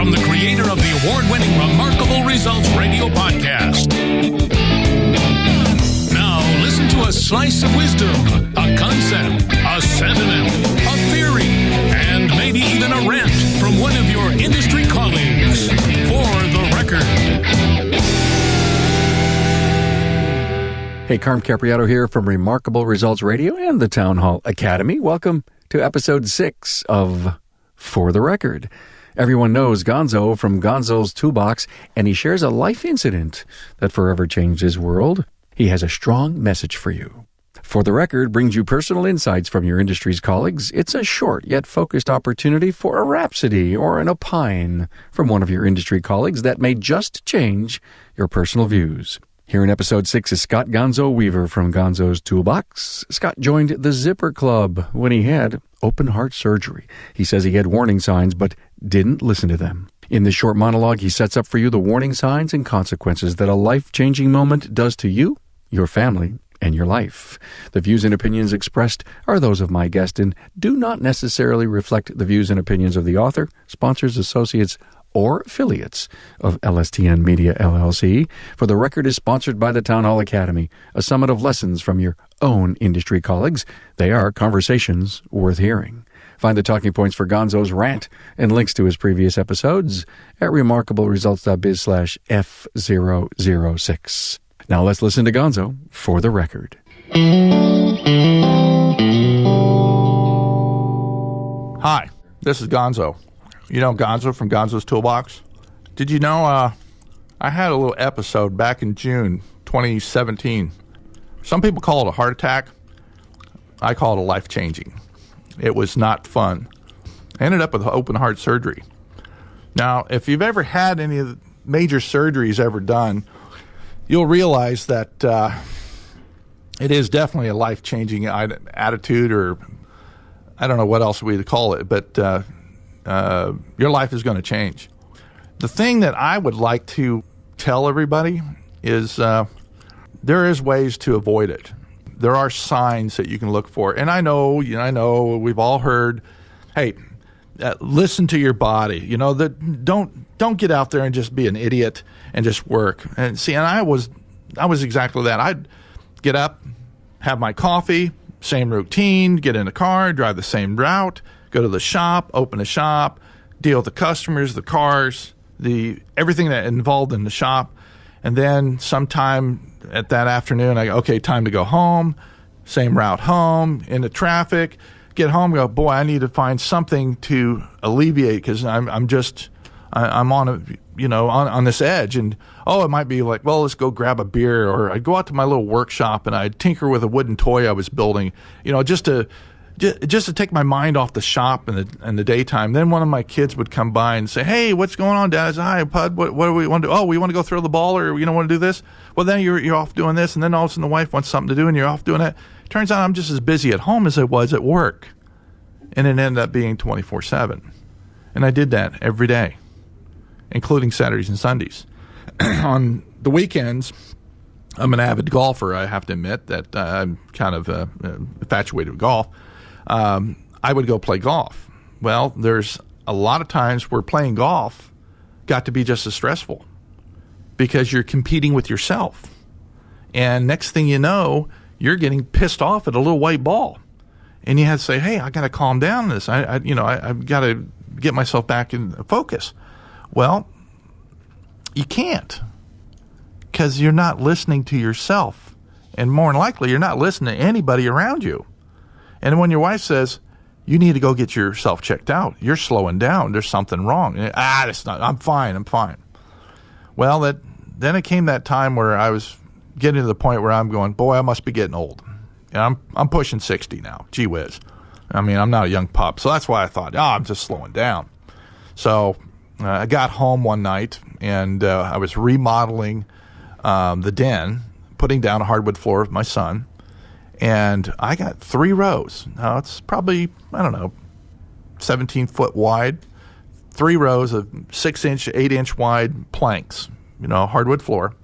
from the creator of the award-winning Remarkable Results Radio podcast. Now, listen to a slice of wisdom, a concept, a sentiment, a theory, and maybe even a rant from one of your industry colleagues. For the record. Hey, Carm Capriato here from Remarkable Results Radio and the Town Hall Academy. Welcome to episode 6 of For the Record. Everyone knows Gonzo from Gonzo's Toolbox, and he shares a life incident that forever changed his world. He has a strong message for you. For the Record brings you personal insights from your industry's colleagues. It's a short yet focused opportunity for a rhapsody or an opine from one of your industry colleagues that may just change your personal views. Here in episode 6 is Scott Gonzo Weaver from Gonzo's Toolbox. Scott joined the Zipper Club when he had open heart surgery. He says he had warning signs but didn't listen to them. In this short monologue, he sets up for you the warning signs and consequences that a life-changing moment does to you, your family, and your life. The views and opinions expressed are those of my guest and do not necessarily reflect the views and opinions of the author, sponsors, associates, or affiliates of LSTN Media LLC. For the Record is sponsored by the Town Hall Academy, a summit of lessons from your own industry colleagues. They are conversations worth hearing. Find the talking points for Gonzo's rant and links to his previous episodes at remarkableresults.biz/F006. Now let's listen to Gonzo for the Record. Hi, this is Gonzo. You know Gonzo from Gonzo's Toolbox? Did you know I had a little episode back in June 2017. Some people call it a heart attack. I call it a life-changing. It was not fun. I ended up with open heart surgery. Now, if you've ever had any of the major surgeries ever done, you'll realize that it is definitely a life-changing attitude, or I don't know what else we'd call it, but your life is going to change. The thing that I would like to tell everybody is there is ways to avoid it. There are signs that you can look for. And I know we've all heard, hey, listen to your body. You know, that don't get out there and just be an idiot and just work. And see, and I was exactly that. I'd get up, have my coffee, same routine, get in the car, drive the same route, go to the shop, open the shop, deal with the customers, the cars, everything that involved in the shop. And then sometime at that afternoon, I go, okay, time to go home, same route home, into traffic, get home, go, boy, I need to find something to alleviate because I'm on this edge. And, it might be like, well, let's go grab a beer. Or I'd go out to my little workshop and I'd tinker with a wooden toy I was building, just to take my mind off the shop in the daytime. Then one of my kids would come by and say, hey, what's going on, Dad? I said, hi, Pud, what do we want to do? Oh, we want to go throw the ball, or you don't want to do this? Well, then you're off doing this, and then all of a sudden the wife wants something to do, and you're off doing that. Turns out I'm just as busy at home as I was at work. And it ended up being 24/7. And I did that every day, including Saturdays and Sundays. On the weekends, I'm an avid golfer. I have to admit that I'm kind of infatuated with golf. I would go play golf. Well, there's a lot of times where playing golf got to be just as stressful because you're competing with yourself. And next thing you know, you're getting pissed off at a little white ball. And you have to say, hey, I got to calm down on this. I've got to get myself back in focus. Well, you can't because you're not listening to yourself. And more than likely, you're not listening to anybody around you. And when your wife says, you need to go get yourself checked out, you're slowing down, there's something wrong. I'm fine. Well, then it came that time where I was getting to the point where I'm going, boy, I must be getting old. And I'm pushing 60 now, gee whiz. I mean, I'm not a young pup, so that's why I thought, I'm just slowing down. So I got home one night, and I was remodeling the den, putting down a hardwood floor with my son, and I got 3 rows. Now, it's probably, 17 foot wide, 3 rows of 6-inch, 8-inch wide planks, hardwood floor.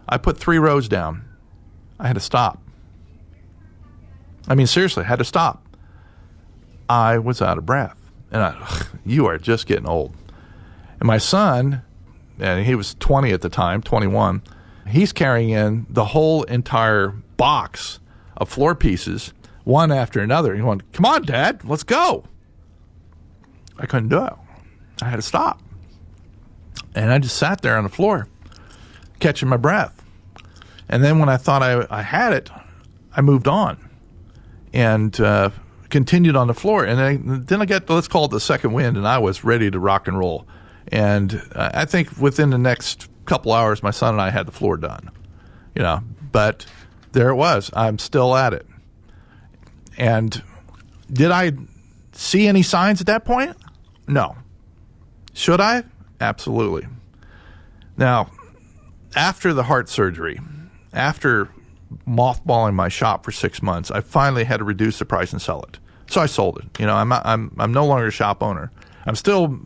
I put 3 rows down. I had to stop. I mean, seriously, I had to stop. I was out of breath. And you are just getting old. And my son, and he was 20 at the time, 21, he's carrying in the whole entire box of floor pieces, one after another. He went, "Come on, Dad, let's go." I couldn't do it. I had to stop. And I just sat there on the floor, catching my breath. And then when I thought I had it, I moved on and continued on the floor. And then I got, let's call it the second wind, and I was ready to rock and roll. And I think within the next couple hours, my son and I had the floor done. But there it was. I'm still at it. And did I see any signs at that point? No. Should I? Absolutely. Now, after the heart surgery, after mothballing my shop for 6 months, I finally had to reduce the price and sell it. So I sold it. I'm no longer a shop owner. I'm still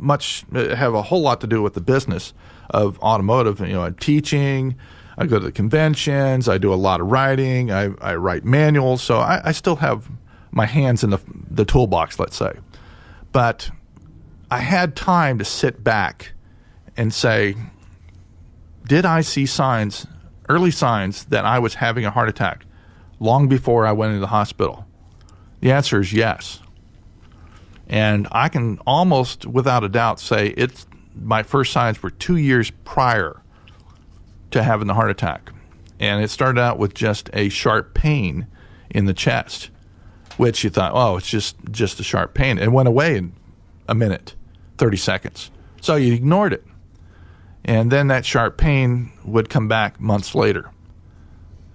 have a whole lot to do with the business of automotive. I'm teaching. I go to the conventions. I do a lot of writing. I write manuals. So I still have my hands in the toolbox, let's say. But I had time to sit back and say, did I see early signs that I was having a heart attack long before I went into the hospital? The answer is yes. And I can almost without a doubt say my first signs were 2 years prior to having the heart attack. And it started out with just a sharp pain in the chest, which you thought, oh, it's just a sharp pain. It went away in a minute, 30 seconds. So you ignored it. And then that sharp pain would come back months later.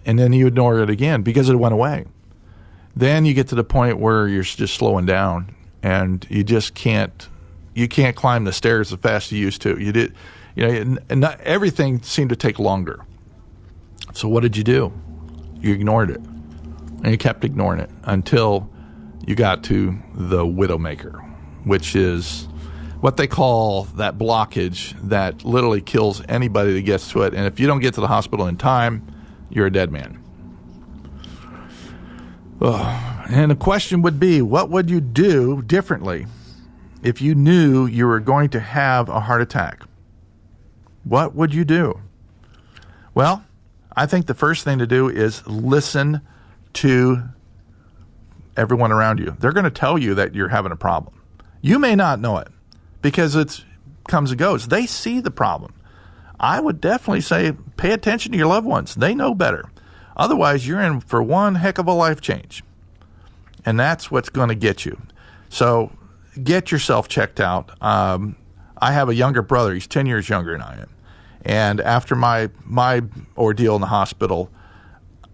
And then you ignore it again because it went away. Then you get to the point where you're just slowing down and you just can't climb the stairs as fast as you used to. And everything seemed to take longer. So what did you do? You ignored it. And you kept ignoring it until you got to the widowmaker, which is what they call that blockage that literally kills anybody that gets to it. And if you don't get to the hospital in time, you're a dead man. And the question would be, what would you do differently if you knew you were going to have a heart attack? What would you do? Well, I think the first thing to do is listen to everyone around you. They're going to tell you that you're having a problem. You may not know it because it comes and goes. They see the problem. I would definitely say pay attention to your loved ones. They know better. Otherwise, you're in for one heck of a life change. And that's what's going to get you. So get yourself checked out. I have a younger brother. He's 10 years younger than I am. And after my ordeal in the hospital,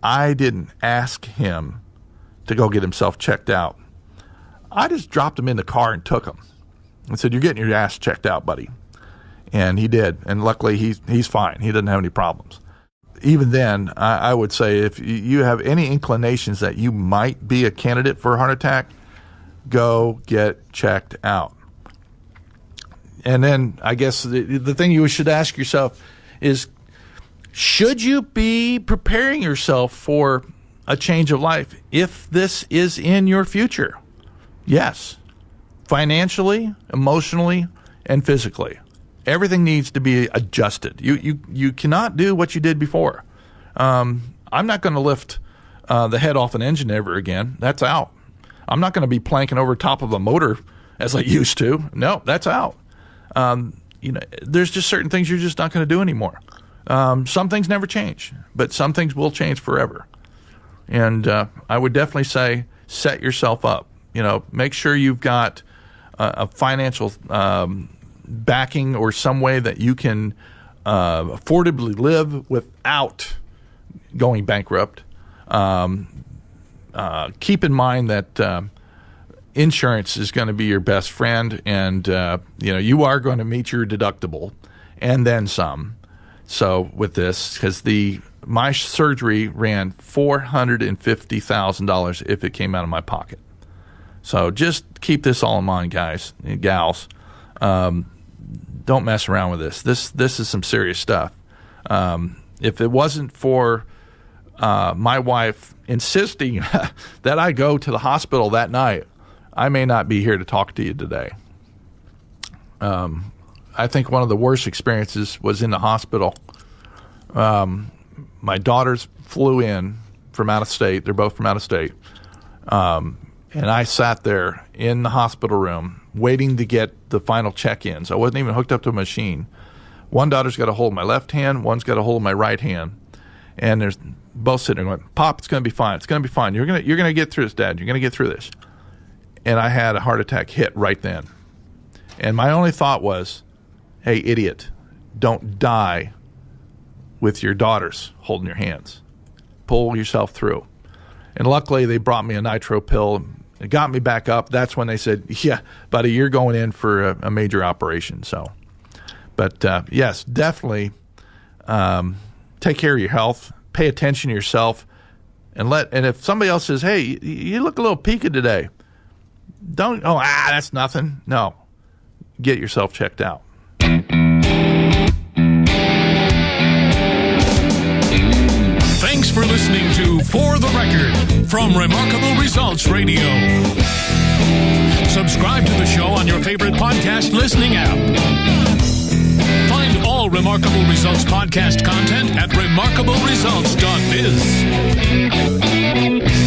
I didn't ask him to go get himself checked out. I just dropped him in the car and took him and said, "You're getting your ass checked out, buddy." And he did. And luckily, he's fine. He doesn't have any problems. Even then, I would say if you have any inclinations that you might be a candidate for a heart attack, go get checked out. And then I guess the thing you should ask yourself is, should you be preparing yourself for a change of life if this is in your future? Yes. Financially, emotionally, and physically. Everything needs to be adjusted. You cannot do what you did before. I'm not going to lift the head off an engine ever again. That's out. I'm not going to be planking over top of a motor as I used to. No, that's out. There's just certain things you're just not going to do anymore. Some things never change, but some things will change forever. And I would definitely say set yourself up. Make sure you've got a financial backing or some way that you can affordably live without going bankrupt. Keep in mind that insurance is going to be your best friend, and you are going to meet your deductible and then some. So with this, because my surgery ran $450,000 if it came out of my pocket. So just keep this all in mind, guys and gals. Don't mess around with this. This is some serious stuff. If it wasn't for my wife insisting that I go to the hospital that night, I may not be here to talk to you today. I think one of the worst experiences was in the hospital. My daughters flew in from out of state. They're both from out of state. And I sat there in the hospital room waiting to get the final check-ins. I wasn't even hooked up to a machine. One daughter's got a hold of my left hand. One's got a hold of my right hand. And there's both sitting there going, Pop, it's going to be fine. It's going to be fine. You're gonna get through this, Dad. You're going to get through this. And I had a heart attack hit right then. And my only thought was, hey, idiot, don't die with your daughters holding your hands. Pull yourself through. And luckily, they brought me a nitro pill. It got me back up. That's when they said, yeah, buddy, you're going in for a major operation. So, but yes, definitely take care of your health. Pay attention to yourself. And if somebody else says, hey, you look a little peaked today, don't, that's nothing. No. Get yourself checked out. Thanks for listening to For the Record from Remarkable Results Radio. Subscribe to the show on your favorite podcast listening app. Find all Remarkable Results podcast content at remarkableresults.biz.